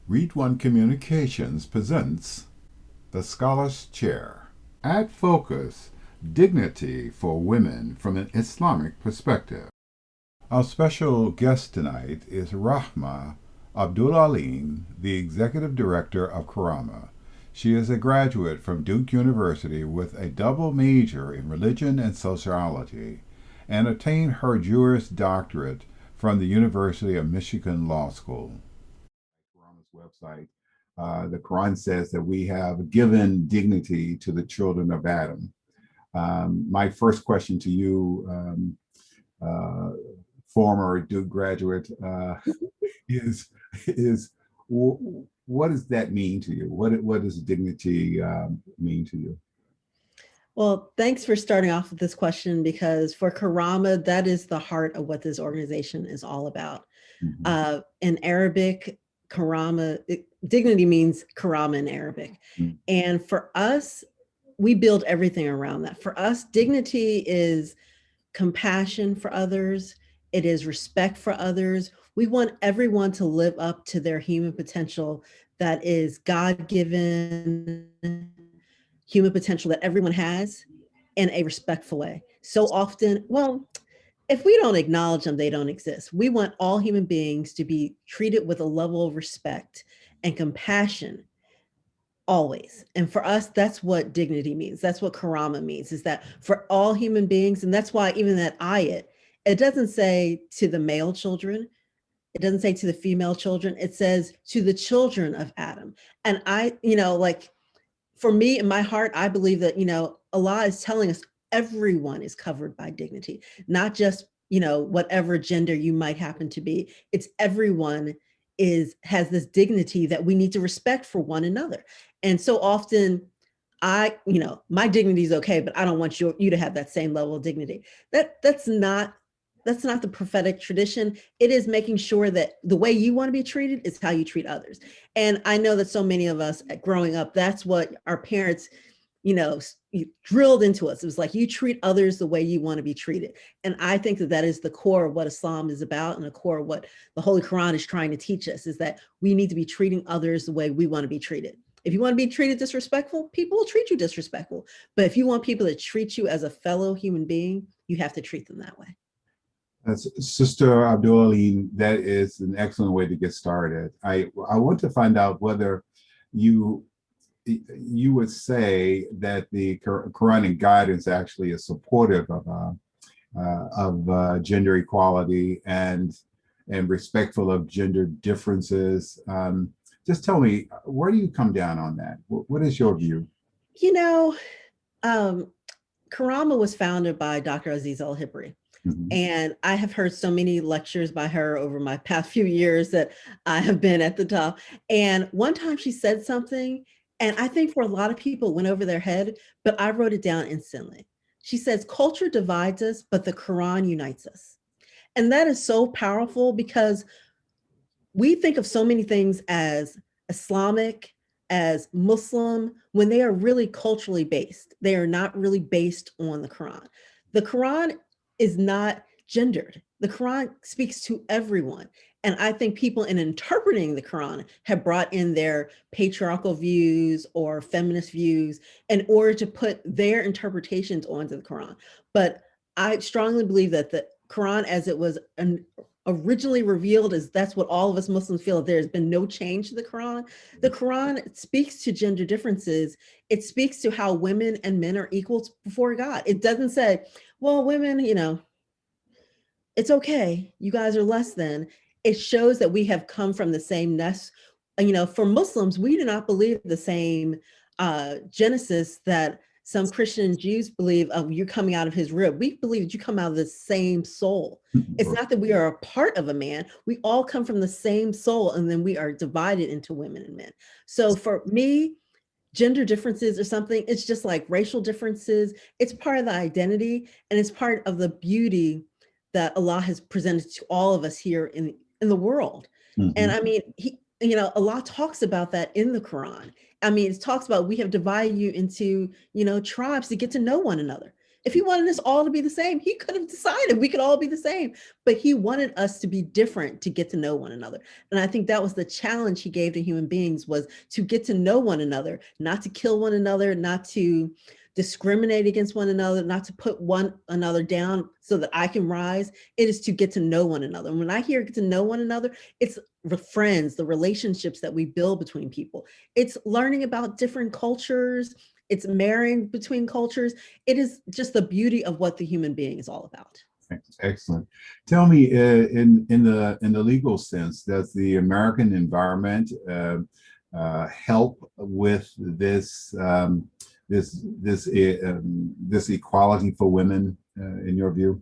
Read One Communications presents The Scholar's Chair. At Focus, Dignity for Women from an Islamic Perspective. Our special guest tonight is Rahmah Abduleleen, the Executive Director of Karama. She is a graduate from Duke University with a double major in religion and sociology and obtained her Juris Doctorate from the University of Michigan Law School. Quranic website, the Quran says that we have given dignity to the children of Adam. My first question to you, former Duke graduate, is is what does that mean to you? What does dignity mean to you? Well, thanks for starting off with this question, because for Karama, that is the heart of what this organization is all about. In Arabic, Karama, dignity means Karama in Arabic. And for us, we build everything around that. For us, dignity is compassion for others. It is respect for others. We want everyone to live up to their human potential that is God-given human potential that everyone has in a respectful way. So often, well, if we don't acknowledge them, they don't exist. We want all human beings to be treated with a level of respect and compassion always. And for us, that's what dignity means. That's what Karama means, is that for all human beings. And that's why even that ayat, it doesn't say to the male children, it doesn't say to the female children, it says to the children of Adam. And like, for me, in my heart, I believe that, Allah is telling us everyone is covered by dignity, not just, whatever gender you might happen to be. It's everyone has this dignity that we need to respect for one another. And so often my dignity is okay, but I don't want you to have that same level of dignity. That's not the prophetic tradition. It is making sure that the way you want to be treated is how you treat others. And I know that so many of us growing up, that's what our parents, drilled into us. It was like, you treat others the way you want to be treated. And I think that is the core of what Islam is about, and the core of what the Holy Quran is trying to teach us, is that we need to be treating others the way we want to be treated. If you want to be treated disrespectful, people will treat you disrespectful. But if you want people to treat you as a fellow human being, you have to treat them that way. Sister Abdulaleem, that is an excellent way to get started. I want to find out whether you would say that the Quranic guidance actually is supportive of gender equality and respectful of gender differences. Just tell me, where do you come down on that? What is your view? Karama was founded by Dr. Aziz Al-Hibri. And I have heard so many lectures by her over my past few years that I have been at the top. And one time she said something, and I think for a lot of people it went over their head, but I wrote it down instantly. She says, culture divides us, but the Quran unites us. And that is so powerful, because we think of so many things as Islamic, as Muslim, when they are really culturally based. They are not really based on the Quran. The Quran is not gendered. The Quran speaks to everyone. And I think people, in interpreting the Quran, have brought in their patriarchal views or feminist views in order to put their interpretations onto the Quran. But I strongly believe that the Quran, as it was originally revealed, that's what all of us Muslims feel. There's been no change to the Quran. The Quran speaks to gender differences. It speaks to how women and men are equal before God. It doesn't say, well, women, it's okay, you guys are less than. It shows that we have come from the same nest. For Muslims, we do not believe the same Genesis that some Christian Jews believe of, you're coming out of his rib. We believe that you come out of the same soul. It's not that we are a part of a man. We all come from the same soul, and then we are divided into women and men. So for me, gender differences or something, it's just like racial differences. It's part of the identity, and it's part of the beauty that Allah has presented to all of us here in the world. And I mean, Allah talks about that in the Quran. I mean, it talks about, we have divided you into, tribes to get to know one another. If he wanted us all to be the same, he could have decided we could all be the same. But he wanted us to be different to get to know one another. And I think that was the challenge he gave to human beings, was to get to know one another, not to kill one another, not to discriminate against one another, not to put one another down so that I can rise. It is to get to know one another. And when I hear get to know one another, it's the friends, the relationships that we build between people. It's learning about different cultures. It's marrying between cultures. It is just the beauty of what the human being is all about. Excellent. Tell me, in the legal sense, does the American environment help with this equality for women, in your view?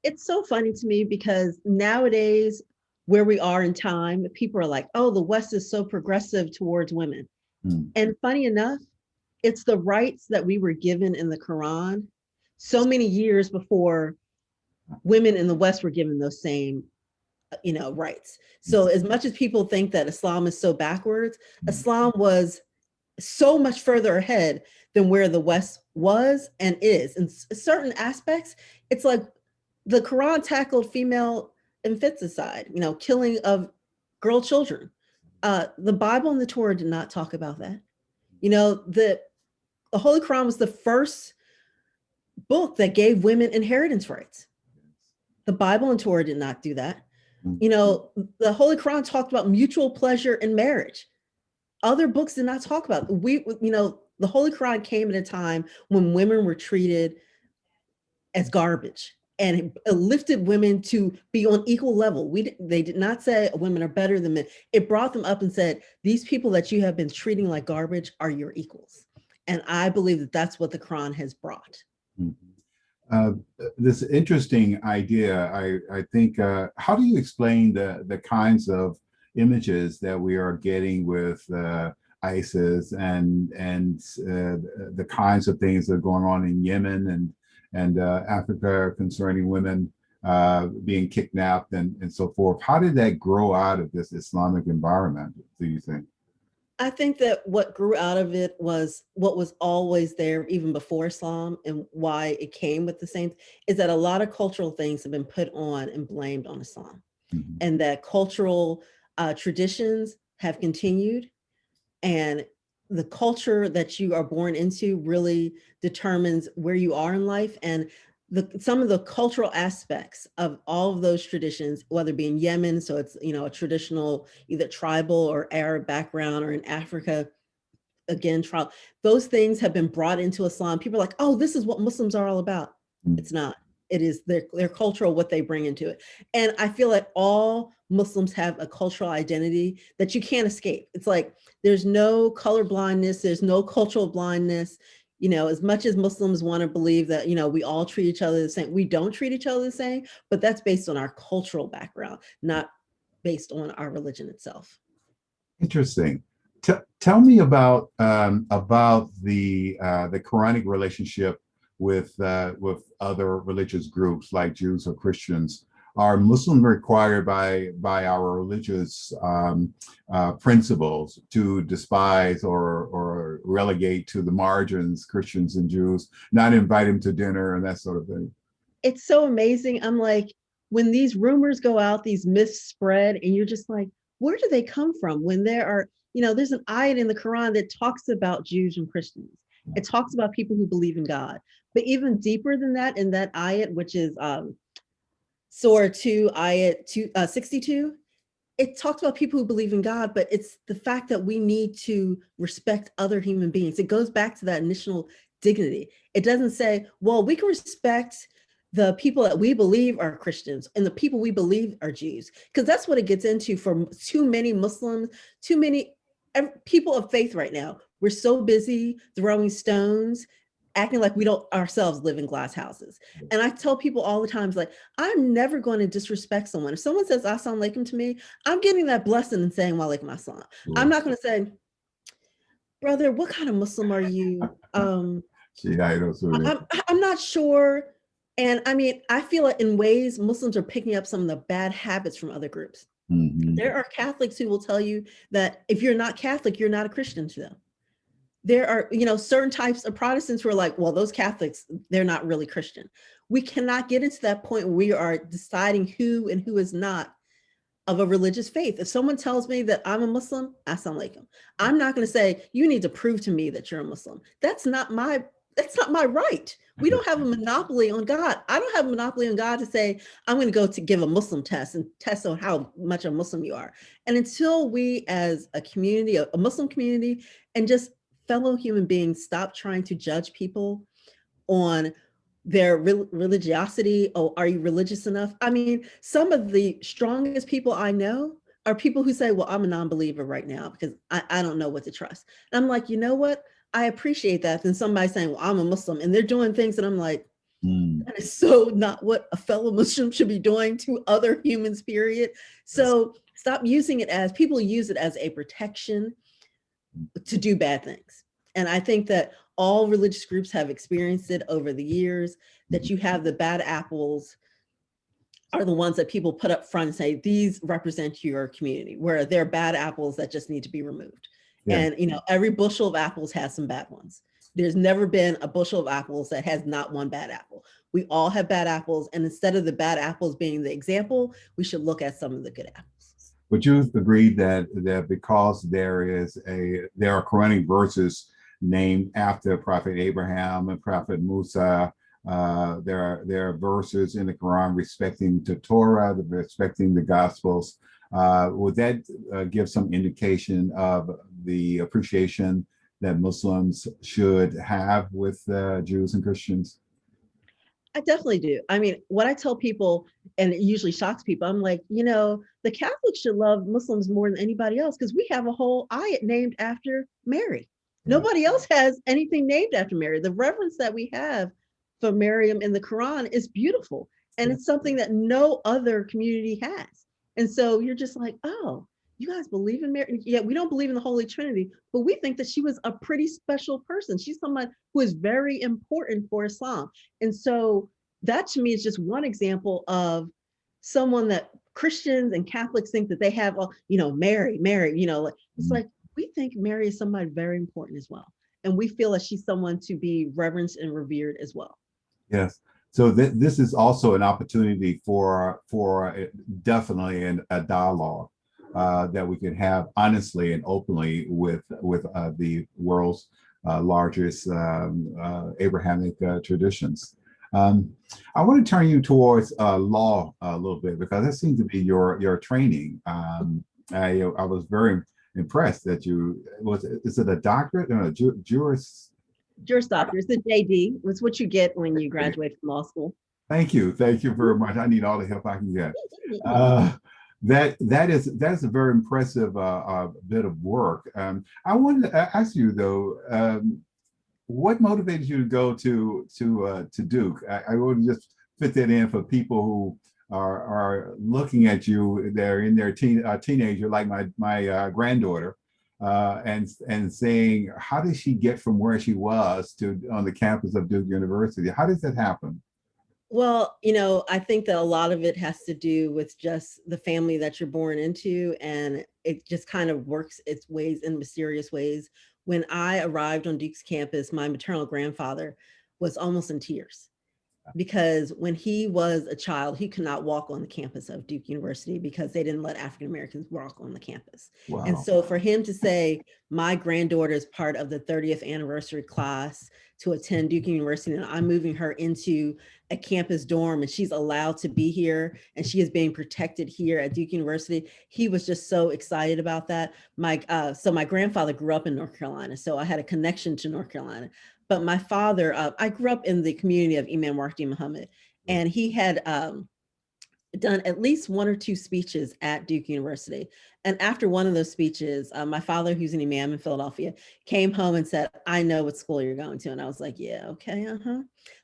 It's so funny to me because nowadays, where we are in time, people are like, oh, the West is so progressive towards women. And funny enough, it's the rights that we were given in the Quran so many years before women in the West were given those same, rights. So as much as people think that Islam is so backwards, Islam was so much further ahead than where the West was and is. In certain aspects, it's like the Quran tackled female infanticide, killing of girl children. The Bible and the Torah did not talk about that. The Holy Quran was the first book that gave women inheritance rights. The Bible and Torah did not do that. The Holy Quran talked about mutual pleasure in marriage. Other books did not talk about it. The Holy Quran came at a time when women were treated as garbage, and it lifted women to be on equal level. They did not say women are better than men. It brought them up and said, these people that you have been treating like garbage are your equals. And I believe that that's what the Quran has brought. This interesting idea, I think, how do you explain the kinds of images that we are getting with ISIS and the kinds of things that are going on in Yemen and Africa concerning women being kidnapped and so forth? How did that grow out of this Islamic environment, do you think? I think that what grew out of it was what was always there even before Islam, and why it came with the same, is that a lot of cultural things have been put on and blamed on Islam. And that cultural traditions have continued, and the culture that you are born into really determines where you are in life. And some of the cultural aspects of all of those traditions, whether it be in Yemen, so it's a traditional either tribal or Arab background, or in Africa, again, tribal, those things have been brought into Islam. People are like, oh, this is what Muslims are all about. It's not. It is their cultural, what they bring into it. And I feel like all Muslims have a cultural identity that you can't escape. It's like there's no color blindness, there's no cultural blindness. As much as Muslims want to believe that, we all treat each other the same, we don't treat each other the same, but that's based on our cultural background, not based on our religion itself. Interesting. Tell me about the Quranic relationship with other religious groups like Jews or Christians. Are Muslims required by our religious principles to despise or relegate to the margins Christians and Jews, not invite them to dinner and that sort of thing? It's so amazing. I'm like, when these rumors go out, these myths spread, and you're just like, where do they come from? When there are, there's an ayat in the Quran that talks about Jews and Christians. It talks about people who believe in God. But even deeper than that, in that ayat, which is Surah 2, ayat 62, it talks about people who believe in God, but it's the fact that we need to respect other human beings. It goes back to that initial dignity. It doesn't say, well, we can respect the people that we believe are Christians and the people we believe are Jews, because that's what it gets into for too many Muslims, too many people of faith right now. We're so busy throwing stones, acting like we don't ourselves live in glass houses. And I tell people all the time, like, I'm never going to disrespect someone. If someone says assalamu alaikum to me, I'm getting that blessing and saying wa alaikum assalam. I'm not going to say, brother, what kind of Muslim are you? I'm not sure. And I mean, I feel like in ways Muslims are picking up some of the bad habits from other groups. There are Catholics who will tell you that if you're not Catholic, you're not a Christian to them. there are, certain types of Protestants who are like, well, those Catholics, they're not really Christian. We cannot get into that point where we are deciding who and who is not of a religious faith. If someone tells me that I'm a Muslim, assalamu alaikum. I'm not going to say, you need to prove to me that you're a Muslim. That's not my right. We don't have a monopoly on God. I don't have a monopoly on God to say, I'm going to go to give a Muslim test and test on how much a Muslim you are. And until we as a community, a Muslim community, and just fellow human beings stop trying to judge people on their religiosity. Oh, are you religious enough? I mean, some of the strongest people I know are people who say, well, I'm a non-believer right now because I don't know what to trust. And I'm like, you know what? I appreciate that than somebody saying, well, I'm a Muslim, and they're doing things that I'm like, that is so not what a fellow Muslim should be doing to other humans, period. So stop using it as, people use it as a protection to do bad things. And I think that all religious groups have experienced it over the years, that you have the bad apples are the ones that people put up front and say, these represent your community, where they're bad apples that just need to be removed. Yeah. And, every bushel of apples has some bad ones. There's never been a bushel of apples that has not one bad apple. We all have bad apples. And instead of the bad apples being the example, we should look at some of the good apples. Would you agree that because there are Quranic verses named after Prophet Abraham and Prophet Musa, there are verses in the Quran respecting the Torah, respecting the Gospels. Would that give some indication of the appreciation that Muslims should have with Jews and Christians? I definitely do. I mean, what I tell people, and it usually shocks people, I'm like, the Catholics should love Muslims more than anybody else because we have a whole ayat named after Mary. Nobody else has anything named after Mary. The reverence that we have for Maryam in the Quran is beautiful. And it's something that no other community has. And so you're just like, oh, you guys believe in Mary? Yeah, we don't believe in the Holy Trinity, but we think that she was a pretty special person. She's someone who is very important for Islam. And so that to me is just one example of someone that Christians and Catholics think that they have, Mary, it's like, we think Mary is somebody very important as well. And we feel that she's someone to be reverenced and revered as well. Yes. So this is also an opportunity for definitely a dialogue that we can have honestly and openly with the world's largest Abrahamic traditions. I want to turn you towards law a little bit because that seems to be your training. I was very impressed that is it a doctorate? No, Juris Doctor. It's a JD. It's what you get when you graduate from law school. Thank you very much. I need all the help I can get. That's a very impressive bit of work. I wanted to ask you though, what motivated you to go to Duke? I would just fit that in for people who are looking at you. They're in their teenager, like my granddaughter. And saying, how did she get from where she was on the campus of Duke University? How does that happen? Well, I think that a lot of it has to do with just the family that you're born into, and it just kind of works its ways in mysterious ways. When I arrived on Duke's campus, my maternal grandfather was almost in tears because when he was a child, he could not walk on the campus of Duke University because they didn't let African Americans walk on the campus. Wow. And so for him to say, my granddaughter is part of the 30th anniversary class to attend Duke University, and I'm moving her into a campus dorm and she's allowed to be here and she is being protected here at Duke University, he was just so excited about that. So my grandfather grew up in North Carolina, so I had a connection to North Carolina. But my father, I grew up in the community of Imam Wahdi Muhammad, and he had done at least one or two speeches at Duke University. And after one of those speeches, my father, who's an imam in Philadelphia, came home and said, I know what school you're going to. And I was like, yeah, okay,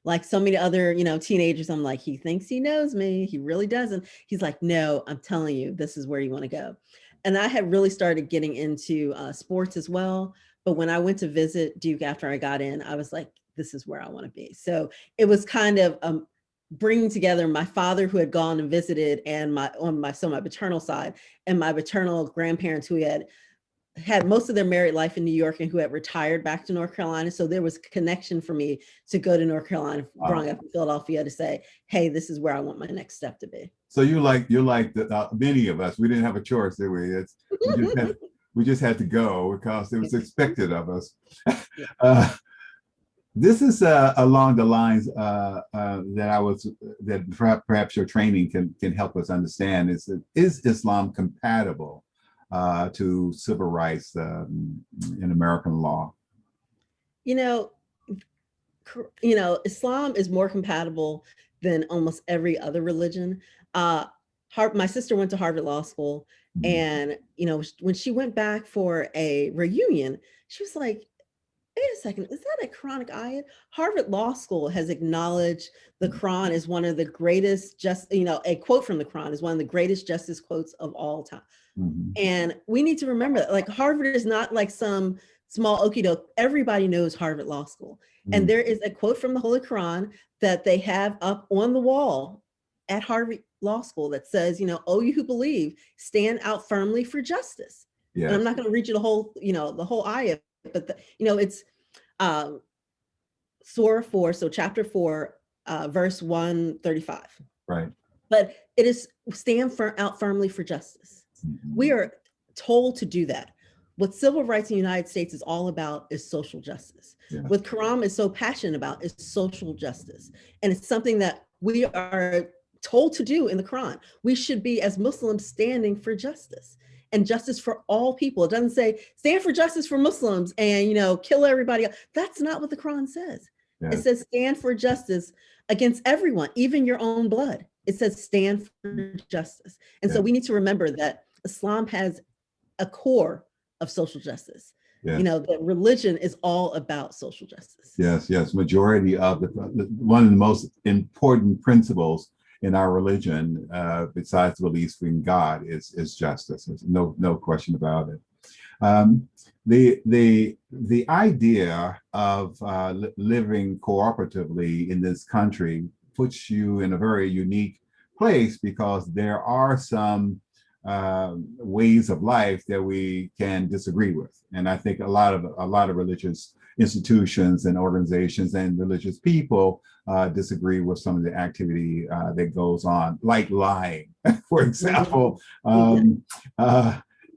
Like so many other, teenagers, I'm like, he thinks he knows me. He really doesn't. He's like, no, I'm telling you, this is where you want to go. And I had really started getting into sports as well. But when I went to visit Duke after I got in, I was like, this is where I want to be. So it was kind of bringing together my father who had gone and visited and my paternal side and my paternal grandparents who had had most of their married life in New York and who had retired back to North Carolina. So there was a connection for me to go to North Carolina growing up in Philadelphia to say, hey, this is where I want my next step to be. So you're like many of us. We didn't have a choice, did we? We just had to go because it was expected of us. This is along the lines that perhaps your training can help us understand. Is Islam compatible to civil rights in American law? Islam is more compatible than almost every other religion. My sister went to Harvard Law School, and when she went back for a reunion, she was like, wait a second, is that a Quranic ayat? Harvard Law School has acknowledged the Quran is one of the greatest, a quote from the Quran is one of the greatest justice quotes of all time. And we need to remember that, like, Harvard is not like some small okie doke. Everybody knows Harvard Law School. And there is a quote from the Holy Quran that they have up on the wall at Harvard Law School that says, "Oh, you who believe, stand out firmly for justice." Yes. And I'm not going to read you the whole ayah, but it's Surah 4, so chapter 4, verse 135. Right. But it is stand out firmly for justice. We are told to do that. What civil rights in the United States is all about is social justice. Yeah. What Quran is so passionate about is social justice. And it's something that we are told to do in the Quran. We should be, as Muslims, standing for justice and justice for all people. It doesn't say stand for justice for Muslims and, kill everybody else. That's not what the Quran says. Yes. It says stand for justice against everyone, even your own blood. It says stand for justice. And so we need to remember that Islam has a core of social justice. Yes. That religion is all about social justice. Yes. Majority of one of the most important principles in our religion, besides belief in God, is justice. There's no question about it. The idea of living cooperatively in this country puts you in a very unique place, because there are some ways of life that we can disagree with, and I think a lot of religious institutions and organizations and religious people disagree with some of the activity that goes on, like lying, for example.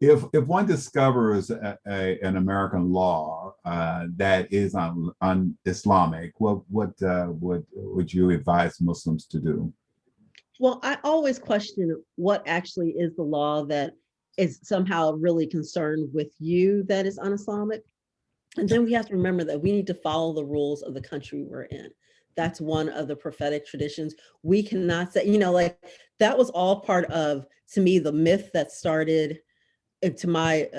If one discovers an American law that is on Islamic, what would you advise Muslims to do? Well, I always question what actually is the law that is somehow really concerned with you that is un-Islamic. And then we have to remember that we need to follow the rules of the country we're in. That's one of the prophetic traditions. We cannot say, that was all part of, to me, the myth that started into my,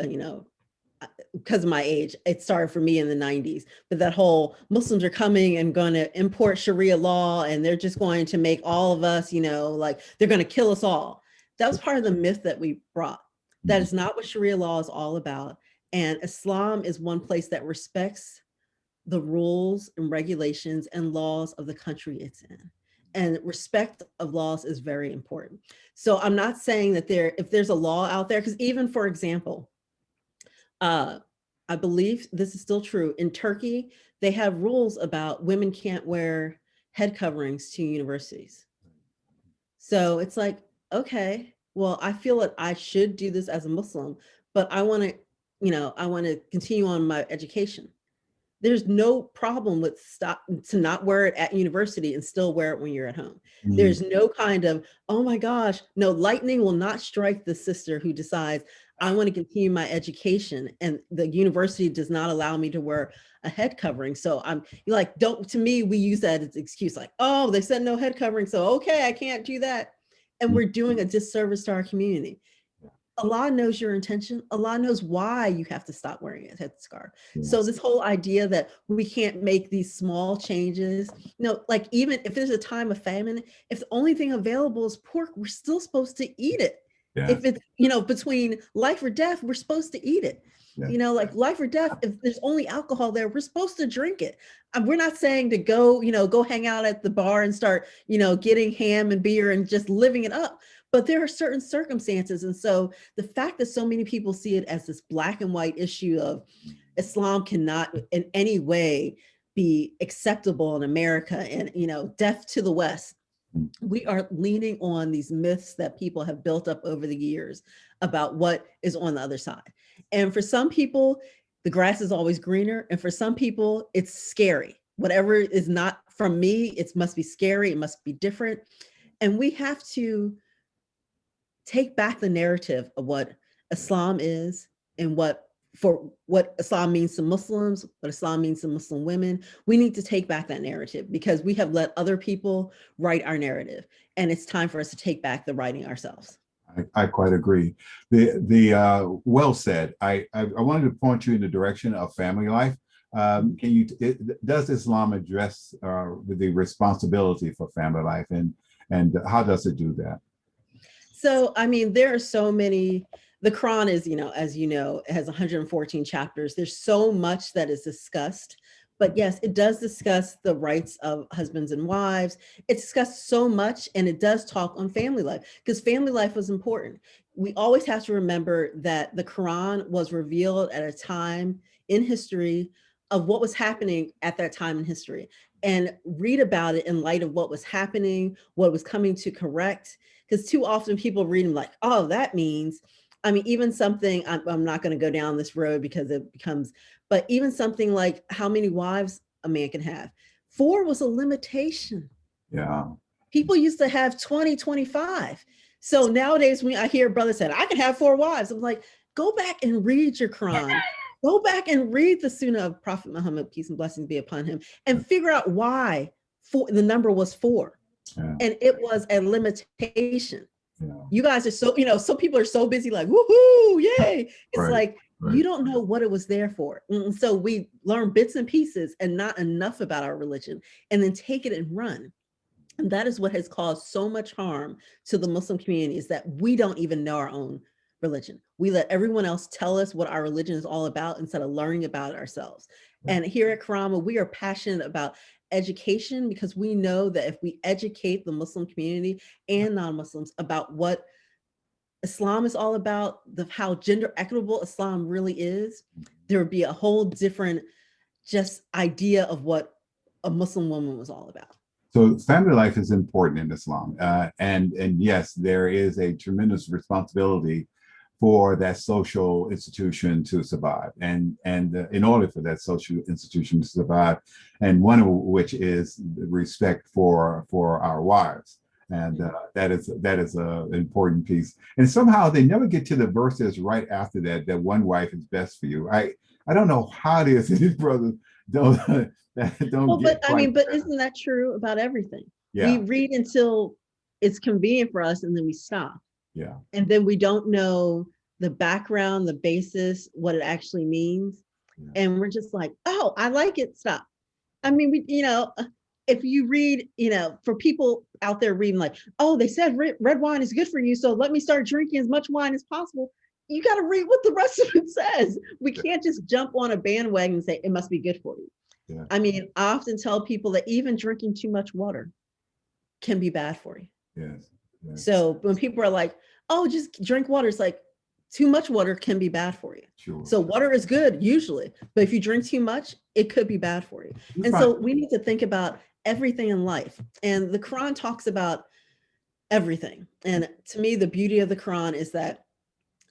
because of my age, it started for me in the 90s, but that whole Muslims are coming and going to import Sharia law and they're just going to make all of us, like they're going to kill us all. That was part of the myth that we brought. That is not what Sharia law is all about. And Islam is one place that respects the rules and regulations and laws of the country it's in. And respect of laws is very important. So I'm not saying that if there's a law out there, because even, for example, I believe this is still true. In Turkey, they have rules about women can't wear head coverings to universities. So it's like, okay, well, I feel that I should do this as a Muslim, but I want to continue on my education. There's no problem with to not wear it at university and still wear it when you're at home. Mm-hmm. There's no kind of, oh my gosh, no, lightning will not strike the sister who decides I want to continue my education and the university does not allow me to wear a head covering. So to me, we use that as an excuse, like, oh, they said no head covering, so okay, I can't do that. And we're doing a disservice to our community. Allah knows your intention. Allah knows why you have to stop wearing a headscarf. Yes. So this whole idea that we can't make these small changes, like even if there's a time of famine, if the only thing available is pork, we're still supposed to eat it. Yeah. If it's, between life or death, we're supposed to eat it. Yeah. Like life or death, if there's only alcohol there, we're supposed to drink it. We're not saying to go hang out at the bar and start, getting ham and beer and just living it up. But there are certain circumstances. And so the fact that so many people see it as this black and white issue of Islam cannot in any way be acceptable in America and, deaf to the West, we are leaning on these myths that people have built up over the years about what is on the other side. And for some people, the grass is always greener. And for some people, it's scary. Whatever is not from me, it must be scary. It must be different. And we have to take back the narrative of what Islam is and what Islam means to Muslims, what Islam means to Muslim women. We need to take back that narrative because we have let other people write our narrative. And it's time for us to take back the writing ourselves. I quite agree. Well said. I wanted to point you in the direction of family life. Does Islam address the responsibility for family life, and how does it do that? So, there are so many. The Quran is, as you know, it has 114 chapters. There's so much that is discussed. But yes, it does discuss the rights of husbands and wives. It discusses so much, and it does talk on family life because family life was important. We always have to remember that the Quran was revealed at a time in history of what was happening at that time in history, and read about it in light of what was happening, what was coming to correct. Because too often people read them like, oh, that means, even something, I'm not going to go down this road because it becomes, but even something like how many wives a man can have. 4 was a limitation. Yeah. People used to have 20, 25. So nowadays, when I hear brothers say, I can have 4 wives, I'm like, go back and read your Quran. Go back and read the Sunnah of Prophet Muhammad, peace and blessings be upon him, and figure out why the number was 4. Yeah. And it was a limitation. Yeah. You guys are so, some people are so busy like, woohoo, yay. It's like, you don't know what it was there for. And so we learn bits and pieces and not enough about our religion and then take it and run. And that is what has caused so much harm to the Muslim community is that we don't even know our own religion. We let everyone else tell us what our religion is all about instead of learning about it ourselves. Yeah. And here at Karama, we are passionate about education because we know that if we educate the Muslim community and non-Muslims about what Islam is all about, how gender equitable Islam really is, there would be a whole different just idea of what a Muslim woman was all about. So family life is important in Islam. And yes, there is a tremendous responsibility for that social institution to survive, and in order for that social institution to survive, and one of which is respect for our wives, and that is an important piece. And somehow they never get to the verses right after that one wife is best for you. I don't know how it is that these brothers don't well, but isn't that true about everything? Yeah. We read until it's convenient for us, and then we stop. Yeah. And then we don't know the background, the basis, what it actually means. Yeah. And we're just like, oh, I like it. Stop. If you read, for people out there reading like, oh, they said red wine is good for you, so let me start drinking as much wine as possible. You got to read what the rest of it says. We can't just jump on a bandwagon and say it must be good for you. Yeah. I often tell people that even drinking too much water can be bad for you. Yes. So when people are like, oh, just drink water, it's like too much water can be bad for you. Sure. So water is good usually, but if you drink too much, it could be bad for you. And so we need to think about everything in life. And the Quran talks about everything. And to me, the beauty of the Quran is that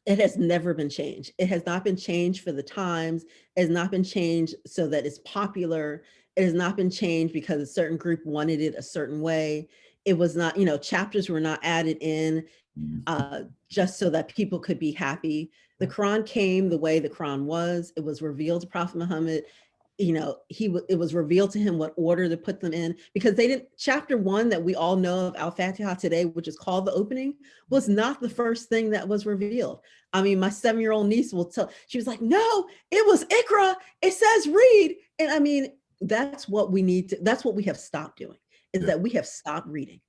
it has never been changed. It has not been changed for the times. It has not been changed so that it's popular. It has not been changed because a certain group wanted it a certain way. It was not, chapters were not added in just so that people could be happy. The Quran came the way the Quran was. It was revealed to Prophet Muhammad. It was revealed to him what order to put them in, because chapter 1 that we all know of Al-Fatiha today, which is called the opening, was not the first thing that was revealed. My 7-year-old niece will tell, she was like, no, it was Iqra. It says read. And that's what we need to, that's what we have stopped doing, is that we have stopped reading.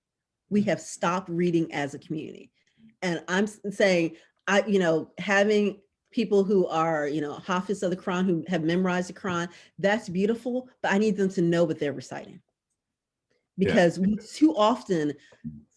We have stopped reading as a community. And I'm saying, having people who are, Hafiz of the Quran, who have memorized the Quran, that's beautiful, but I need them to know what they're reciting. Because we too often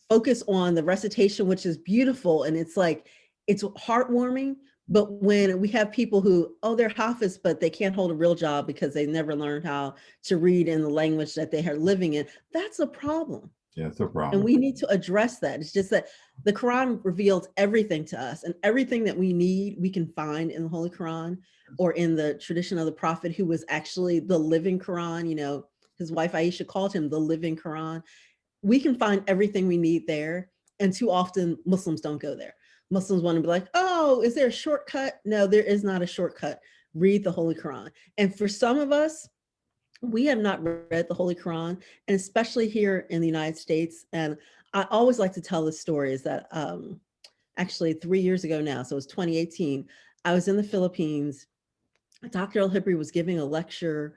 focus on the recitation, which is beautiful. And it's like, it's heartwarming. But when we have people who, oh, they're Hafiz, but they can't hold a real job because they never learned how to read in the language that they are living in, that's a problem. Yeah, it's a problem. And we need to address that. It's just that the Quran reveals everything to us, and everything that we need, we can find in the Holy Quran or in the tradition of the Prophet, who was actually the living Quran. You know, his wife Aisha called him the living Quran. We can find everything we need there. And too often Muslims don't go there. Muslims want to be like, oh, is there a shortcut? No, there is not a shortcut. Read the Holy Quran. And for some of us, we have not read the Holy Quran, and especially here in the United States. And I always like to tell the story is that actually 3 years ago now, so it was 2018, I was in the Philippines. Dr. El-Hibri was giving a lecture,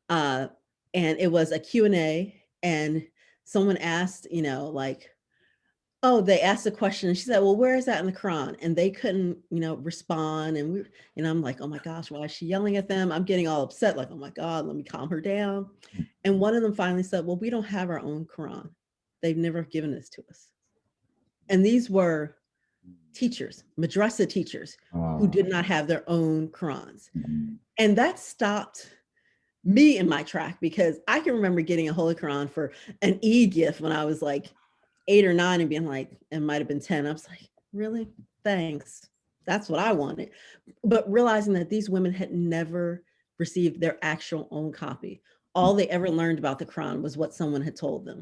and it was a Q&A, and someone asked, you know, like, oh, they asked a question and she said, well, where is that in the Quran? And they couldn't, you know, respond. And I'm like, oh my gosh, why is she yelling at them? I'm getting all upset, like, oh my God, let me calm her down. And one of them finally said, well, we don't have our own Quran. They've never given this to us. And these were teachers, madrasa teachers, who did not have their own Qurans. And that stopped me in my track, because I can remember getting a Holy Quran for an Eid gift when I was like 8 or 9 and being like, it might've been 10. I was like, really? Thanks. That's what I wanted. But realizing that these women had never received their actual own copy. All they ever learned about the Quran was what someone had told them.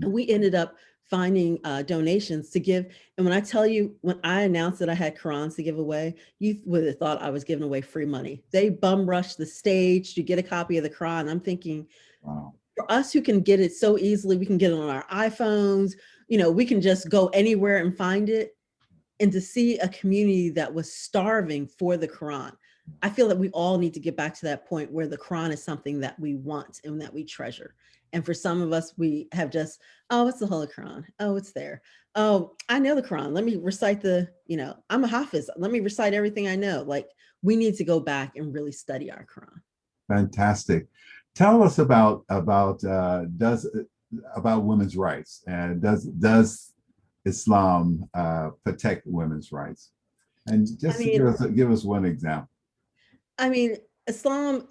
And we ended up finding donations to give. And when I tell you, when I announced that I had Qurans to give away, you would have thought I was giving away free money. They bum rushed the stage to get a copy of the Quran. I'm thinking, wow. For us who can get it so easily, we can get it on our iPhones, you know, we can just go anywhere and find it. And to see a community that was starving for the Quran, I feel that we all need to get back to that point where the Quran is something that we want and that we treasure. And for some of us, we have just, oh, it's the Holy Quran. Oh, it's there. Oh, I know the Quran. Let me recite you know, I'm a Hafiz. Let me recite everything I know. Like, we need to go back and really study our Quran. Fantastic. Tell us about women's rights, and does Islam protect women's rights? And just give us one example. I mean, Islam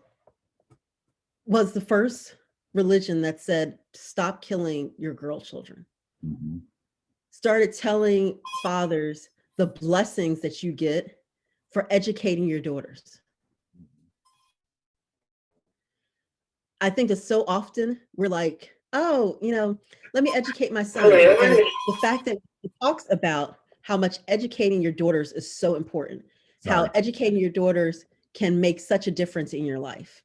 was the first religion that said, stop killing your girl children. Started telling fathers the blessings that you get for educating your daughters. I think that so often we're like, oh, you know, let me educate my son. And the fact that it talks about how much educating your daughters is so important, how educating your daughters can make such a difference in your life.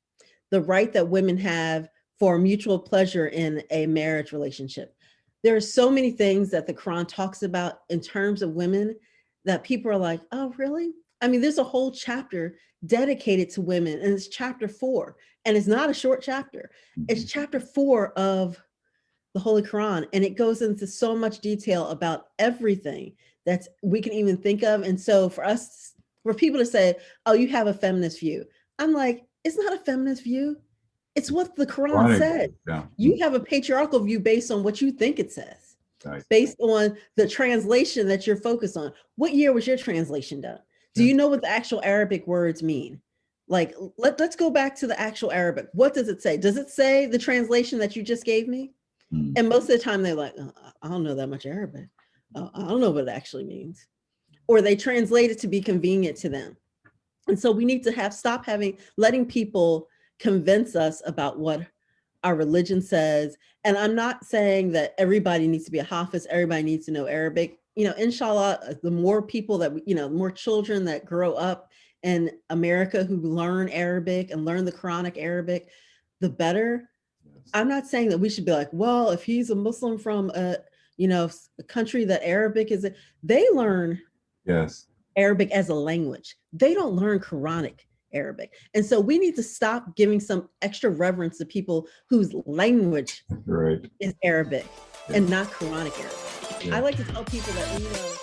The right that women have for mutual pleasure in a marriage relationship. There are so many things that the Quran talks about in terms of women that people are like, oh, really? I mean, there's a whole chapter dedicated to women, and it's chapter 4, and it's not a short chapter. It's chapter 4 of the Holy Quran, and it goes into so much detail about everything that we can even think of. And so for people to say, oh, you have a feminist view, I'm like, it's not a feminist view. It's what the Quran said. Yeah. You have a patriarchal view based on what you think it says, based on the translation that you're focused on. What year was your translation done? Do you know what the actual Arabic words mean? Like, let's go back to the actual Arabic. What does it say? Does it say the translation that you just gave me? And most of the time they're like, oh, I don't know that much Arabic. I don't know what it actually means. Or they translate it to be convenient to them. And so we need to stop letting people convince us about what our religion says. And I'm not saying that everybody needs to be a Hafiz, everybody needs to know Arabic. You know, inshallah, the more people that, more children that grow up in America who learn Arabic and learn the Quranic Arabic, the better. I'm not saying that we should be like, well, if he's a Muslim from a country that Arabic is, they learn Arabic as a language. They don't learn Quranic Arabic. And so we need to stop giving some extra reverence to people whose language is Arabic and not Quranic Arabic. I like to tell people that,